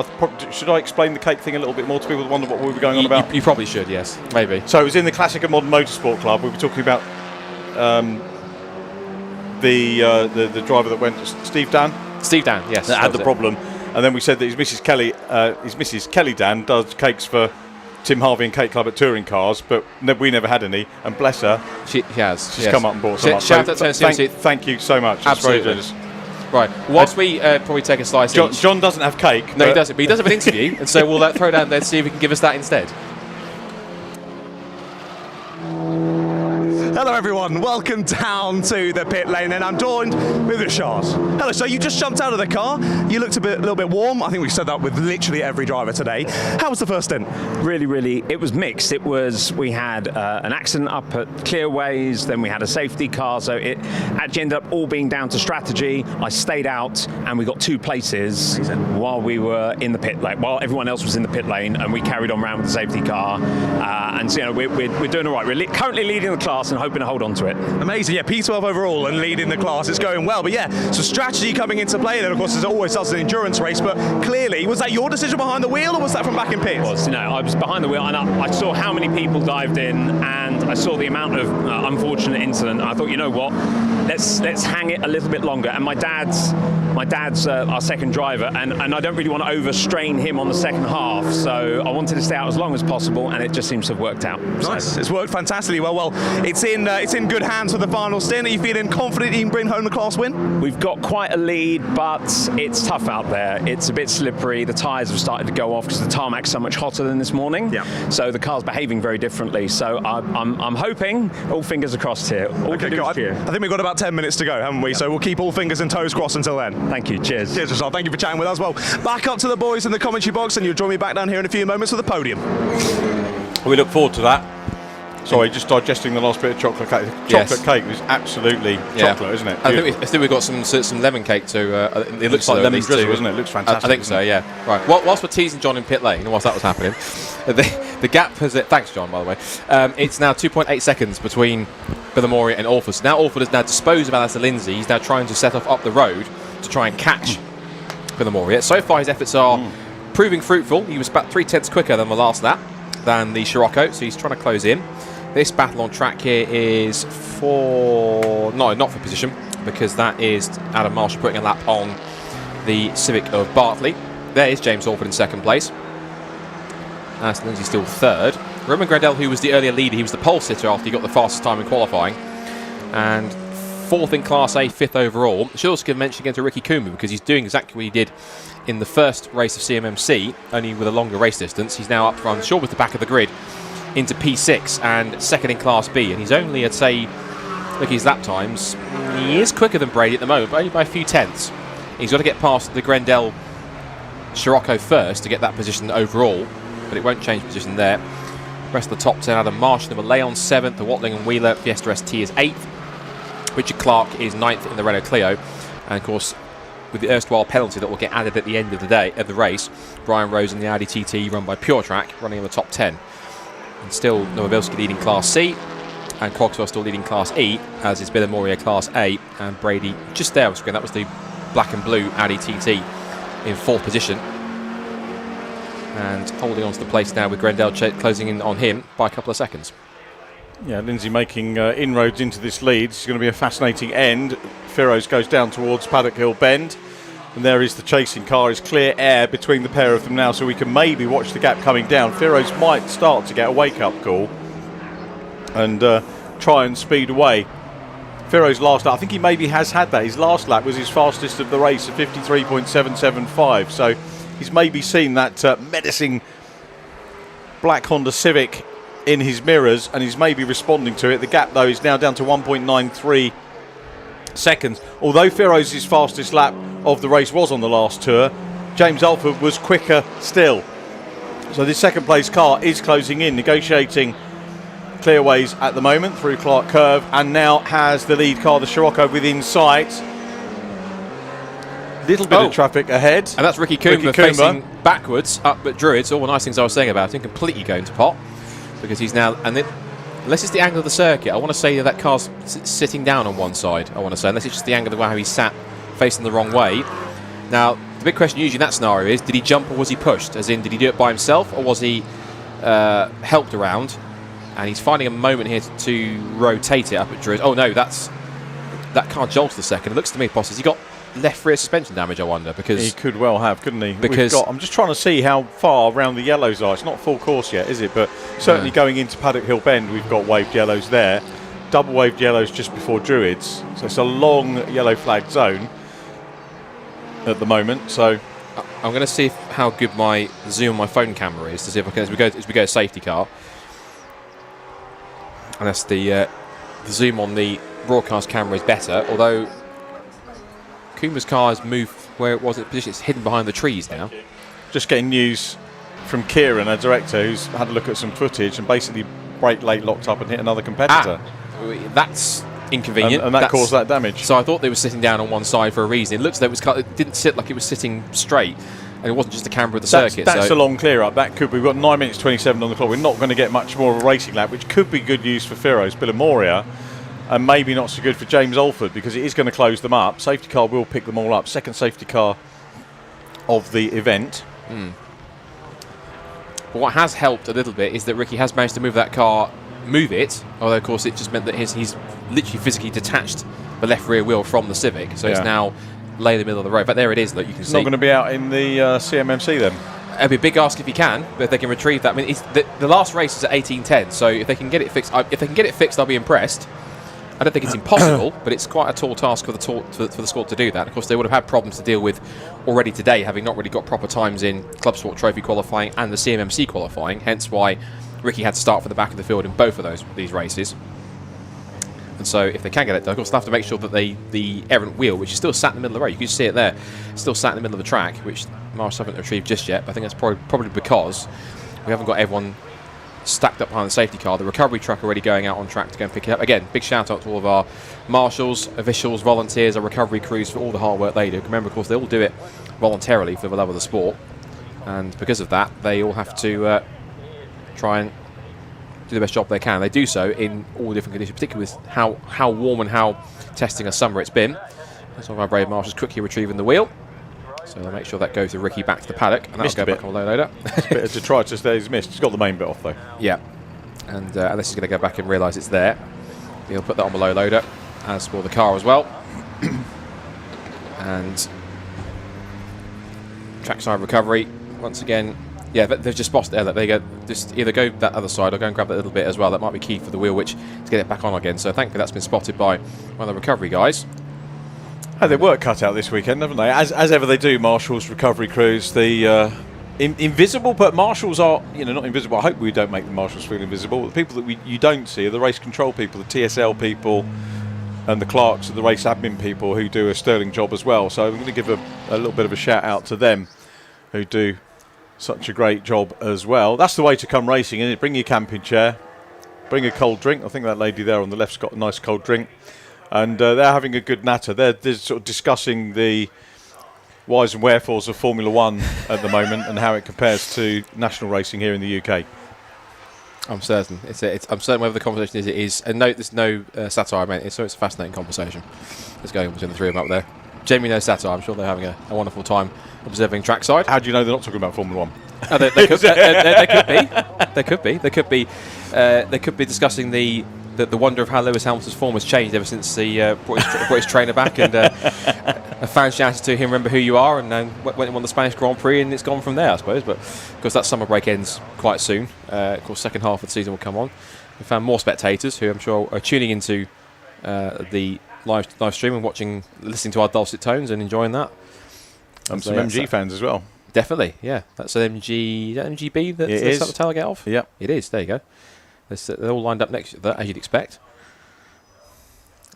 Should I explain the cake thing a little bit more to people that wonder what we were going on about? You probably should, yes, maybe. So it was in the Classic and Modern Motorsport Club. We were talking about the driver that went, Steve Dan? Steve Dan, yes. That had the problem. And then we said that his Mrs. Kelly Dan does cakes for Tim Harvey and Cake Club at touring cars, but we never had any, and bless her, she has. She's come up and bought some up. Shout out to thank you so much. Absolutely. It's very generous. Right, whilst we probably take a slice each. John doesn't have cake. No, he doesn't, but he does have an interview, and so we'll throw down there to see if he can give us that instead. Hello everyone, welcome down to the pit lane, and I'm joined with Richard. Hello, so you just jumped out of the car, you looked a little bit warm. I think we said that with literally every driver today. How was the first stint? Really, it was mixed. We had an accident up at Clearways, then we had a safety car, so it actually ended up all being down to strategy. I stayed out and we got 2 places while we were in the pit lane, while everyone else was in the pit lane, and we carried on around with the safety car. And so, we're doing all right. We're currently leading the class and hoping to hold on to it. Amazing, yeah, P12 overall and leading the class. It's going well, but yeah, so strategy coming into play then, of course, as it always does an endurance race, but clearly, was that your decision behind the wheel, or was that from back in pits? I was behind the wheel, and I saw how many people dived in, and I saw the amount of unfortunate incident, and I thought, you know what, let's hang it a little bit longer. And my dad's our second driver, and I don't really want to overstrain him on the second half, so I wanted to stay out as long as possible, and it just seems to have worked out. Nice, it's worked fantastically well. Well, it's in good hands for the final stint. Are you feeling confident you can bring home the class win? We've got quite a lead, but it's tough out there. It's a bit slippery. The tyres have started to go off because the tarmac's so much hotter than this morning. Yeah. So the car's behaving very differently. So I'm hoping, all fingers are crossed here. Okay, good. I think we've got about 10 minutes to go, haven't we? Yeah. So we'll keep all fingers and toes crossed until then. Thank you. Cheers. Cheers, Rashad. Thank you for chatting with us. Well, back up to the boys in the commentary box, and you'll join me back down here in a few moments for the podium. We look forward to that. Sorry, just digesting the last bit of chocolate cake. Chocolate cake was absolutely chocolate, isn't it? I think we've got some lemon cake too. It looks like lemon drizzle, doesn't it? It looks fantastic. I think so, yeah. Right. Whilst we're teasing John in pit lane, and whilst that was happening, the gap has... thanks, John, by the way. It's now 2.8 seconds between Billamore and Alford. So now Alford has now disposed of Alistair Lindsay. He's now trying to set off up the road to try and catch Billamore. So far, his efforts are proving fruitful. He was about 3/10 quicker than the last lap, than the Scirocco, so he's trying to close in. This battle on track here is not for position, because that is Adam Marshall putting a lap on the Civic of Bartley. There is James Alford in second place. Alistair Lindsay still third. Roman Grandel, who was the earlier leader, he was the pole sitter after he got the fastest time in qualifying. And fourth in Class A, fifth overall. I should also give a mention again to Ricky Coombe, because he's doing exactly what he did in the first race of CMMC, only with a longer race distance. He's now up front, sure, with the back of the grid, into P6 and second in Class B, and he's only, I'd say, look at his lap times, he is quicker than Brady at the moment, but only by a few tenths. He's got to get past the Grendel Scirocco first to get that position overall, but it won't change position there. Rest of the top 10, Adam Marsh, number Leon 7th, the Watling and Wheeler Fiesta ST is 8th, Richard Clark is 9th in the Renault Clio, and of course, with the erstwhile penalty that will get added at the end of the race, Brian Rose in the Audi TT run by Pure Track, running in the top 10. And still Nowabilski leading Class C, and Cogswell still leading Class E, as is Billamore Class A, and Brady just there on screen. That was the black and blue Audi TT in fourth position, and holding on to the place now with Grendel closing in on him by a couple of seconds. Yeah, Lindsay making inroads into this lead. It's going to be a fascinating end. Firos goes down towards Paddock Hill Bend, and there is the chasing car. Is clear air between the pair of them now, so we can maybe watch the gap coming down. Firos might start to get a wake-up call, and try and speed away. Firo's last lap, I think he maybe has had that. His last lap was his fastest of the race at 53.775. So he's maybe seen that menacing black Honda Civic in his mirrors, and he's maybe responding to it. The gap, though, is now down to 1.93 seconds. Although Firo's fastest lap of the race was on the last tour, James Alford was quicker still. So this second place car is closing in, negotiating clearways at the moment through Clark Curve, and now has the lead car, the Scirocco, within sight. Little bit of traffic ahead. And that's Ricky Coomber facing backwards up at Druids. All the nice things I was saying about him completely going to pot, because he's now, and unless it's the angle of the circuit, I want to say that car's sitting down on one side, I want to say, unless it's just the angle of how he's sat facing the wrong way. Now, the big question usually in that scenario is, did he jump or was he pushed? As in, did he do it by himself or was he helped around? And he's finding a moment here to rotate it up at Druids. Oh no, that car jolts the second. It looks to me, Poss, has he got left rear suspension damage, I wonder? Because he could well have, couldn't he? Because I'm just trying to see how far around the yellows are. It's not full course yet, is it? But certainly going into Paddock Hill Bend, we've got waved yellows there. Double waved yellows just before Druids. So it's a long yellow flag zone at the moment. So I'm going to see how good my zoom on my phone camera is, to see if I can, as we go safety car. And that's the zoom on the broadcast camera is better, although Coomber's car has moved where it was at position. It's hidden behind the trees now. Just getting news from Kieran, our director, who's had a look at some footage and basically brake late locked up and hit another competitor. That's inconvenient. And that caused that damage. So I thought they were sitting down on one side for a reason. It looks like it didn't sit like it was sitting straight, and it wasn't just the camber of the circuit. That's a long clear up. That could be. We've got 9 minutes 27 on the clock. We're not going to get much more of a racing lap, which could be good news for Firo's Bill Moria, and maybe not so good for James Alford, because it is going to close them up. Safety car will pick them all up. Second safety car of the event. But what has helped a little bit is that Ricky has managed to move it, although of course it just meant that he's literally physically detached the left rear wheel from the Civic, so it's now lay in the middle of the road. But there it is, look, you can see. Not going to be out in the CMMC then? It'd be a big ask if he can, but if they can retrieve that. I mean, the last race is at 18:10, so if they can get it fixed, I'll be impressed. I don't think it's impossible, but it's quite a tall task for the squad to do that. Of course, they would have had problems to deal with already today, having not really got proper times in ClubSport Trophy qualifying and the CMMC qualifying, hence why Ricky had to start from the back of the field in both of these races. And so if they can get it done, of course, they'll have to make sure that the errant wheel, which is still sat in the middle of the road, you can just see it there, still sat in the middle of the track, which Marsh haven't retrieved just yet. But I think that's probably because we haven't got everyone stacked up behind the safety car. The recovery truck already going out on track to go and pick it up. Again, big shout out to all of our marshals, officials, volunteers, our recovery crews for all the hard work they do. Remember, of course, they all do it voluntarily for the love of the sport, and because of that, they all have to try and do the best job they can. They do so in all different conditions, particularly with how warm and how testing a summer it's been. That's one of our brave marshals quickly retrieving the wheel. So they'll make sure that goes to Ricky back to the paddock, and that'll go back on the low loader. It's a bit of detritus there he's missed. He's got the main bit off though. Yeah, and this is going to go back and realise it's there. He'll put that on the low loader, as for the car as well. And trackside recovery once again. Yeah, they've just spotted there. They go just either go that other side or go and grab that little bit as well. That might be key for the wheel, which to get it back on again. So thankfully that's been spotted by one of the recovery guys. Had their work cut out this weekend, haven't they? As ever they do, marshals, recovery crews. The invisible, but marshals are, not invisible. I hope we don't make the marshals feel invisible. The people that you don't see are the race control people, the TSL people, and the clerks, and the race admin people who do a sterling job as well. So I'm going to give a little bit of a shout out to them who do such a great job as well. That's the way to come racing, isn't it? Bring your camping chair, bring a cold drink. I think that lady there on the left's got a nice cold drink. And they're having a good natter. They're sort of discussing the whys and wherefores of Formula One at the moment and how it compares to national racing here in the UK. I'm certain. I'm certain whether the conversation is. And no, there's no satire, mate. So it's a fascinating conversation that's going on between the three of them up there. Genuinely no satire. I'm sure they're having a wonderful time observing trackside. How do you know they're not talking about Formula One? Oh, they could be. They could be discussing the the wonder of how Lewis Hamilton's form has changed ever since he brought his trainer back, and a fan shouted to him, "Remember who you are," and went and won the Spanish Grand Prix, and it's gone from there, I suppose. But of course, that summer break ends quite soon. Of course, second half of the season will come on. We found more spectators who I'm sure are tuning into the live stream and listening to our dulcet tones and enjoying that. And some MG fans as well. Definitely, yeah. That's an MG. Is that MGB that's at the tailgate of? Yeah, it is. There you go. They're all lined up next to that, as you'd expect.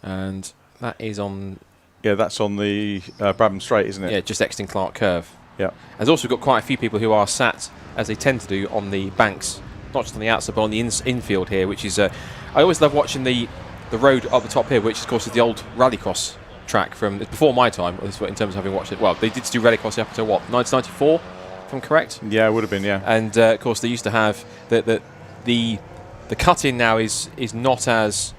And that is on. Yeah, that's on the Brabham Straight, isn't it? Yeah, just exiting Clark Curve. Yeah. There's also got quite a few people who are sat, as they tend to do, on the banks, not just on the outside, but on the infield here, which is. I always love watching the road up the top here, which of course is the old rallycross track from before my time, in terms of having watched it. Well, they did do rallycross up until what, 1994, if I'm correct? Yeah, it would have been, yeah. And of course they used to have the cut-in now is not as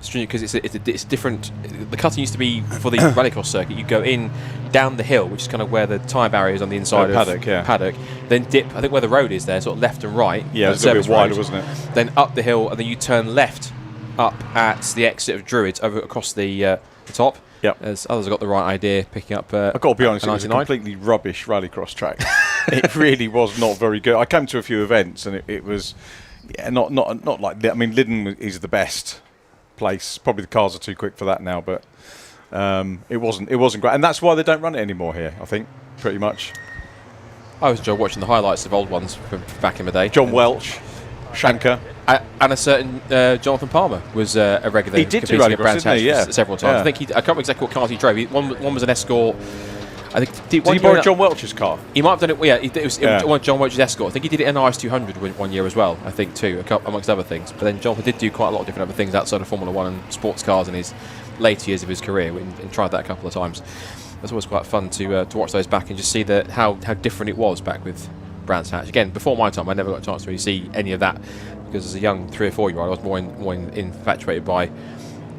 stringent because it's different. The cut-in used to be for the rallycross circuit. You go in down the hill, which is kind of where the tyre barrier is on the inside of paddock. Then dip, I think where the road is there, sort of left and right. Yeah, it's a little bit wider, wasn't it? Then up the hill, and then you turn left up at the exit of Druids over across the top. Yep. As others have got the right idea, picking up. I've got to be honest, it was a completely rubbish rallycross track. It really was not very good. I came to a few events and it was, not like that. I mean, Lyddon is the best place. Probably the cars are too quick for that now, but it wasn't great, and that's why they don't run it anymore here. I think pretty much. I always enjoy watching the highlights of old ones from back in the day. John Welch, Shanker. And a certain Jonathan Palmer was a regular. He did do rallycross, didn't he? Yeah, several times. Yeah. I think I can't remember exactly what cars he drove. One was an Escort. I think did he borrow John Welch's car? He might have done it. Yeah, it was one of John Welch's Escort. I think he did it in RS 200 one year as well. I think too, amongst other things. But then Jonathan did do quite a lot of different other things outside of Formula One and sports cars in his later years of his career, and tried that a couple of times. It's always quite fun to watch those back and just see how different it was back with Brands Hatch. Again, before my time, I never got a chance to really see any of that, because as a young 3 or 4 year old, I was more infatuated by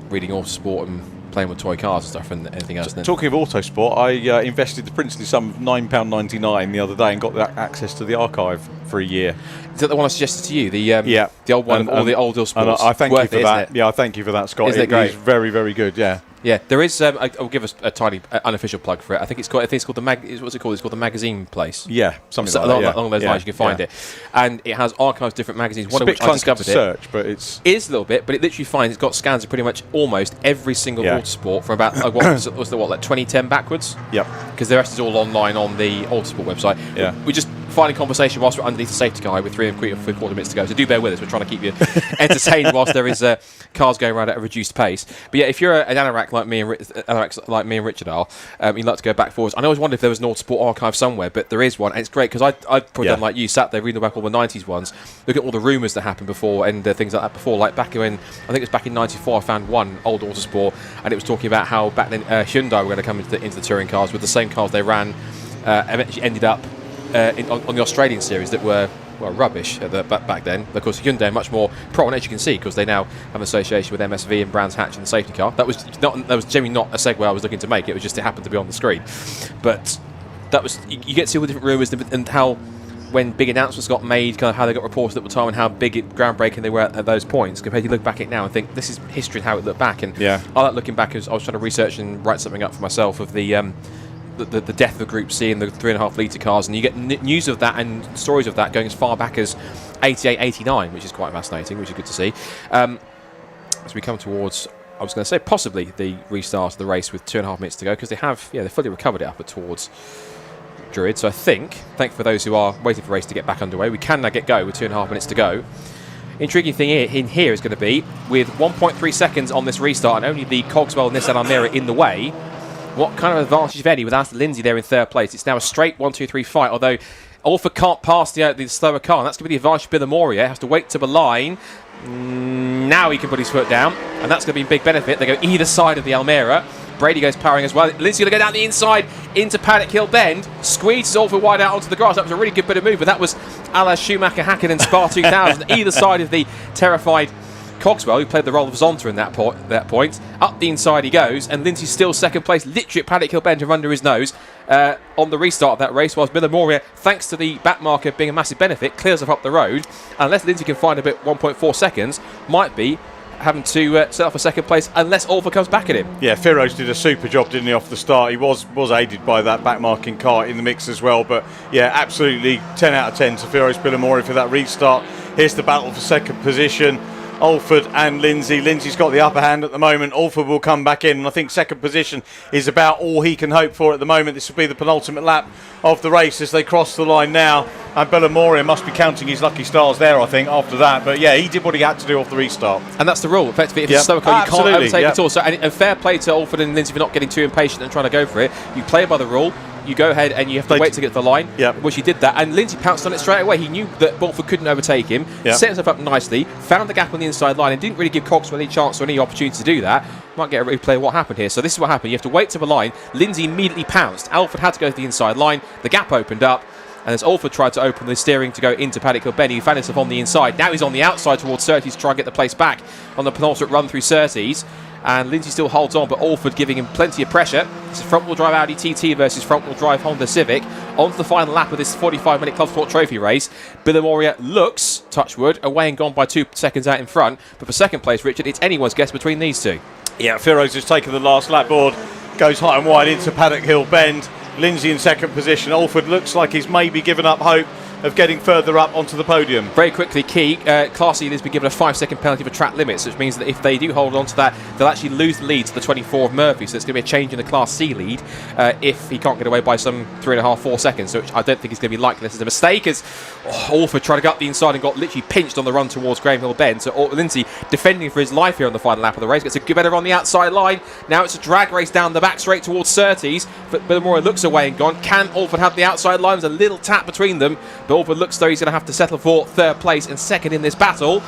reading Autosport and playing with toy cars and stuff and anything else. Talking of Autosport, I invested the princely sum of £9.99 the other day and got that access to the archive for a year. Is that the one I suggested to you? The old one, all the old Autosports. I thank you for that. Yeah, I thank you for that, Scott. Isn't it great? It's very, very good. Yeah. Yeah, there is. I'll give us a tiny unofficial plug for it. I think it's called the what's it called? It's called the magazine place. Yeah, something like that. Along those lines, you can find it, and it has archives of different magazines. One of which I discovered search, but it is a little bit, but it literally finds it's got scans of pretty much almost every single Autosport from about like 2010 backwards. Yep. Because the rest is all online on the Autosport website. Yeah. We just finding conversation whilst we're underneath the safety car with 3 and 4 minutes to go. So do bear with us. We're trying to keep you entertained whilst there is cars going around at a reduced pace. But yeah, if you're an anorak like me and Richard are, you'd like to go back forwards. I always wondered if there was an Autosport archive somewhere, but there is one, and it's great because I probably done like you, sat there reading back all the 90s ones, look at all the rumours that happened before and things like that before. Like back when, I think it was back in '94, I found one old Autosport, and it was talking about how back then Hyundai were going to come into the touring cars with the same cars they ran, eventually ended up on the Australian series that were rubbish back then. Of course, Hyundai are much more prominent, as you can see, because they now have an association with MSV and Brands Hatch and the safety car. That was generally not a segue I was looking to make. It was just it happened to be on the screen. But that was you get to see all the different rumours and how when big announcements got made, kind of how they got reported at the time and how groundbreaking they were at those points, compared to look back at it now and think this is history and how it looked back. And I like looking back as I was trying to research and write something up for myself of the death of the Group C and the 3.5 litre cars, and you get news of that and stories of that going as far back as 88, 89, which is quite fascinating, which is good to see. As we come towards, I was going to say, possibly the restart of the race with 2.5 minutes to go, because they fully recovered it up towards Druid. So I think for those who are waiting for the race to get back underway, we can now get going with 2.5 minutes to go. Intriguing thing in here is going to be, with 1.3 seconds on this restart and only the Cogswell Nissan Almera in the way, what kind of advantage, if any, with Aston Lindsay there in third place? It's now a straight 1-2-3 fight, although Alford can't pass the slower car, and that's going to be the advantage of Billamoria. He has to wait to the line. Now he can put his foot down, and that's going to be a big benefit. They go either side of the Almera. Brady goes powering as well. Lindsay going to go down the inside into Paddock Hill Bend. Squeezes Alford wide out onto the grass. That was a really good bit of move, but that was a la Schumacher, Hakkinen, Spa 2000. Either side of the terrified Cogswell, who played the role of Zonta in that point. Up the inside he goes, and Lindsay's still second place, literally at Paddock Hill Bend from under his nose on the restart of that race, whilst Billamoria, thanks to the back marker being a massive benefit, clears off up the road. Unless Lindsay can find a bit 1.4 seconds, might be having to set off a second place unless Alford comes back at him. Yeah, Firoz did a super job, didn't he, off the start? He was aided by that backmarking car in the mix as well. But yeah, absolutely 10 out of 10 to Firoz Billamori for that restart. Here's the battle for second position. Alford and Lindsay. Lindsay's got the upper hand at the moment. Alford will come back in, and I think second position is about all he can hope for at the moment. This will be the penultimate lap of the race as they cross the line now, and Bellamoria must be counting his lucky stars there, I think, after that. But yeah, he did what he had to do off the restart. And that's the rule. Effectively, if it's a slower car, you can't overtake at all. So, and fair play to Alford and Lindsay for not getting too impatient and trying to go for it. You play by the rule. You go ahead and you have to wait to get to the line, which he did that, and Lindsay pounced on it straight away. He knew that Alford couldn't overtake him, set himself up nicely, found the gap on the inside line, and didn't really give Coxwell any chance or any opportunity to do that. Might get a replay of what happened here. So this is what happened. You have to wait to the line. Lindsay immediately pounced. Alford had to go to the inside line. The gap opened up, and as Alford tried to open the steering to go into Paddock Hill Bend, he found himself on the inside. Now he's on the outside towards Surtees to try and get the place back on the penultimate run through Surtees. And Lindsay still holds on, but Alford giving him plenty of pressure. It's a front-wheel drive Audi TT versus front-wheel drive Honda Civic. On to the final lap of this 45-minute ClubSport Trophy race. Billamoria looks, touchwood, away and gone by 2 seconds out in front. But for second place, Richard, it's anyone's guess between these two. Yeah, Firoz has taken the last lap board, goes high and wide into Paddock Hill Bend. Lindsay in second position. Alford looks like he's maybe given up hope of getting further up onto the podium. Very quickly, Key, Class E has been given a 5-second penalty for track limits, which means that if they do hold on to that, they'll actually lose the lead to the 24 of Murphy. So it's going to be a change in the Class C lead if he can't get away by some 3.5-4 seconds, which I don't think is going to be likely. This is a mistake as Alford tried to go up the inside and got literally pinched on the run towards Graham Hill Bend. So Lindsay defending for his life here on the final lap of the race. Gets a good better on the outside line. Now it's a drag race down the back straight towards Surtees. But Billamoria looks away and gone. Can Alford have the outside line? There's a little tap between them. But Alford looks though he's going to have to settle for third place and second in this battle.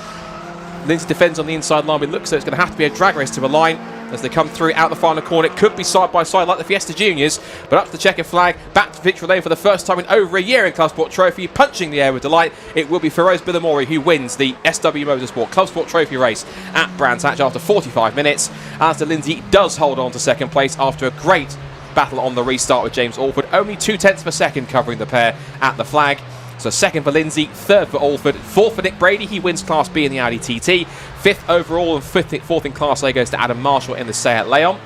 Lindsay defends on the inside line, but it looks so it's going to have to be a drag race to the line as they come through out the final corner. It could be side by side like the Fiesta Juniors, but up to the checkered flag, back to victory lane for the first time in over a year in ClubSport Trophy, punching the air with delight. It will be Firoz Billamori who wins the SW Motorsport ClubSport Trophy race at Brands Hatch after 45 minutes. Alistair Lindsay does hold on to second place after a great battle on the restart with James Alford, only 0.2 of a second covering the pair at the flag. So second for Lindsay, third for Alford, fourth for Nick Brady. He wins Class B in the Audi TT. Fifth overall and fourth in Class A goes to Adam Marshall in the Seat Leon.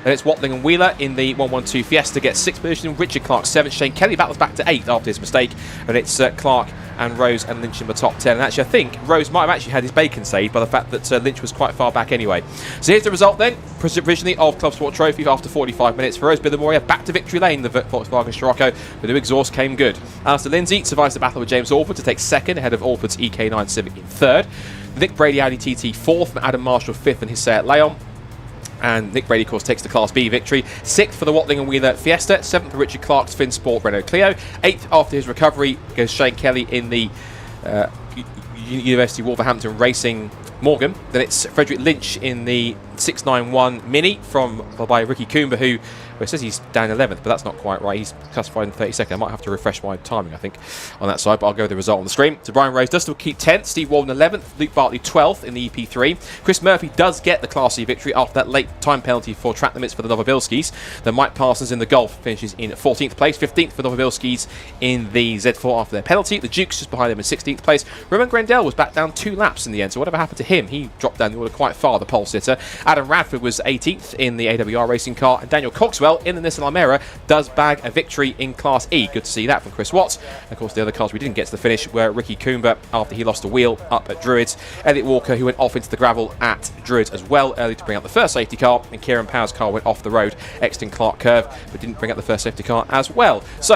Then it's Watling and Wheeler in the 112 Fiesta gets 6th position. Richard Clark 7th. Shane Kelly battles back to 8th after his mistake. And it's Clark and Rose and Lynch in the top 10. And actually, I think Rose might have actually had his bacon saved by the fact that Lynch was quite far back anyway. So here's the result then, provisionally, of ClubSport Trophy after 45 minutes. Firoz Billamori back to victory lane, the Volkswagen Scirocco, but the exhaust came good. Alistair Lindsay survives the battle with James Alford to take second, ahead of Alford's EK9 Civic in third. Nick Brady Audi TT fourth, and Adam Marshall fifth in his Seat Leon. And Nick Brady, of course, takes the Class B victory. 6th for the Watling and Wheeler Fiesta. 7th for Richard Clark's Finn Sport Renault Clio. 8th after his recovery goes Shane Kelly in the University of Wolverhampton Racing Morgan. Then it's Frederick Lynch in the 691 Mini by Ricky Coomber, who it says he's down 11th, but that's not quite right. He's classified in 32nd. I might have to refresh my timing, I think, on that side, but I'll go with the result on the screen. So Brian Rose does still keep 10th, Steve Walden 11th, Luke Bartley 12th in the EP3. Chris Murphy does get the Class C victory after that late time penalty for track limits for the Novobilskis. Then Mike Parsons in the Golf finishes in 14th place, 15th for Novobilskis in the Z4 after their penalty. The Dukes just behind them in 16th place. Roman Grendel was back down 2 laps in the end, so whatever happened to him? He dropped down the order quite far, the pole sitter. Adam Radford was 18th in the AWR racing car, and Daniel Coxwell in the Nissan Almera does bag a victory in Class E. Good to see that from Chris Watts. And of course, the other cars we didn't get to the finish were Ricky Coomber after he lost a wheel up at Druids, Elliot Walker, who went off into the gravel at Druids as well early to bring out the first safety car, and Kieran Power's car went off the road, Exton Clark Curve, but didn't bring out the first safety car as well. So